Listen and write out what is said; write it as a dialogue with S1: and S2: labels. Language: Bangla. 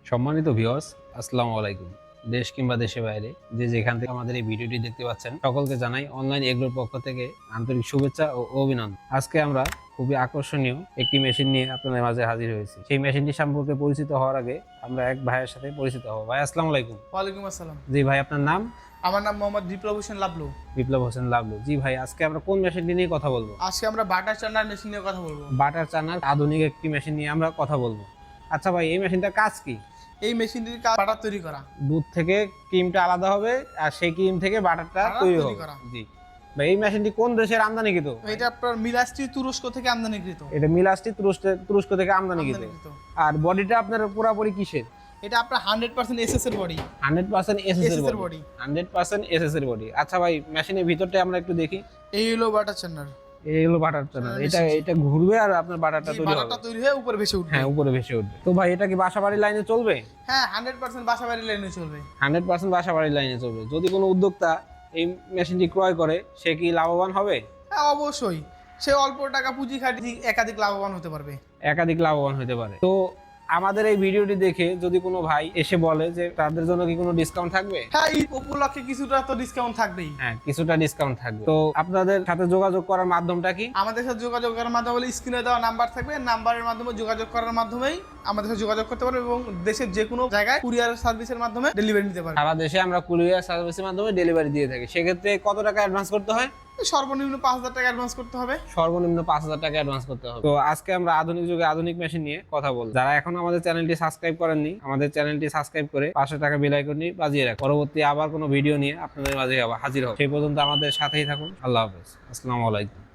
S1: সম্মানিত ভিউয়ার্স, আসসালামু আলাইকুম। দেশ কিংবা দেশের বাইরে যে যেখান থেকে আমাদের এই ভিডিওটি দেখতে পাচ্ছেন, সকলকে জানাই অনলাইন এগ্রোর পক্ষ থেকে আন্তরিক শুভেচ্ছা ও অভিনন্দন। আজকে আমরা খুবই আকর্ষণীয় একটি মেশিন নিয়ে আপনাদের মাঝে হাজির হয়েছি। সেই মেশিনটি সম্পর্কে পরিচিত হওয়ার আগে আমরা এক ভাইয়ের সাথে পরিচিত হব। ভাই আসসালামু আলাইকুম।
S2: ওয়ালাইকুম আসসালাম।
S1: জি ভাই, আপনার নাম?
S2: আমার নাম মোহাম্মদ বিপ্লব হোসেন লাবলু।
S1: বিপ্লব হোসেন লাবলু। জি ভাই, আজকে আমরা কোন মেশিনটি নিয়ে কথা বলবো?
S2: আজকে আমরা বাটার চান্নার মেশিন নিয়ে কথা বলবো।
S1: বাটার চানার আধুনিক একটি মেশিন নিয়ে আমরা কথা বলবো। আচ্ছা ভাই, এই মেশিনটার কাজ কি?
S2: এই মেশিনটির কাজ বাটার তৈরি করা।
S1: দুধ থেকে ক্রিমটা আলাদা হবে আর সেই ক্রিম থেকে বাটারটা তৈরি হবে। জি ভাই, এই মেশিনটি কোন দেশের আমদানিকৃত?
S2: এটা আপনার মিলাস্টি তুরস্ক থেকে আমদানিকৃত।
S1: এটা মিলাস্টি তুরস্ক থেকে আমদানিকৃত। আর বডিটা আপনার পুরোপুরি কিসের?
S2: এটা আপনার 100% এসএস এর বডি।
S1: 100% এসএস এর
S2: এর
S1: বডি।
S2: বডি।
S1: 100% এসএস এর বডি। আচ্ছা ভাই, মেশিনের ভিতরটা আমরা একটু দেখি।
S2: এই হলো বাটার চান্নার।
S1: এই হলো বাটার চানা। এটা ঘুরবে আর আপনার বাটারটা তৈরি হবে।
S2: বাটারটা তৈরি হয়ে উপরে ভেসে উঠবে।
S1: হ্যাঁ, উপরে ভেসে উঠবে। তো ভাই, এটা কি বাসাবাড়ির লাইনে চলবে?
S2: হ্যাঁ, 100% বাসাবাড়ির লাইনে চলবে।
S1: 100% বাসাবাড়ির লাইনে চলবে। যদি কোনো উদ্যোক্তা এই মেশিনটি ক্রয় করে, সে কি লাভবান হবে?
S2: হ্যাঁ, অবশ্যই। সে অল্প টাকা পুঁজি খাটিয়ে একাধিক লাভবান হতে পারবে।
S1: একাধিক লাভবান হতে পারে। তো আমাদের এই ভিডিওটি দেখে যদি কোনো ভাই এসে বলে যে তাদের জন্য কি কোনো ডিসকাউন্ট থাকবে?
S2: হ্যাঁ, এই উপলক্ষে কিছুটা তো ডিসকাউন্ট থাকবেই।
S1: হ্যাঁ, কিছুটা ডিসকাউন্ট থাকবে। তো আপনাদের সাথে যোগাযোগ করার মাধ্যমটা কি?
S2: আমাদের সাথে যোগাযোগ করার মাধ্যমে হলো স্ক্রিনে দেওয়া নাম্বার থাকবে, নাম্বারের মাধ্যমে যোগাযোগ করার মাধ্যমেই আমাদের সাথে যোগাযোগ করতে পারবে এবং দেশের যে কোনো জায়গায় কুরিয়ার সার্ভিসের মাধ্যমে ডেলিভারি নিতে পারবে।
S1: সারা দেশে আমরা কুরিয়ার সার্ভিসের মাধ্যমে ডেলিভারি দিয়ে থাকি। সেক্ষেত্রে কত টাকা অ্যাডভান্স করতে হয়?
S2: সর্বনিম্ন 5,000 টাকা অ্যাডভান্স করতে হবে।
S1: সর্বনিম্ন 5,000 টাকা অ্যাডভান্স করতে হবে। তো আজকে আমরা আধুনিক যুগে আধুনিক মেশিন নিয়ে কথা বলবো। যারা এখন আমাদের চ্যানেলটি সাবস্ক্রাইব করেননি, আমাদের চ্যানেলটি সাবস্ক্রাইব করে পাশে টাকা বেল আইকনটি বাজিয়ে রাখুন। পরবর্তী আবার কোনো ভিডিও নিয়ে আপনাদের মাঝে আবার হাজির হব। সেই পর্যন্ত আমাদের সাথেই থাকুন। আল্লাহ হাফেজ। আসসালামু আলাইকুম।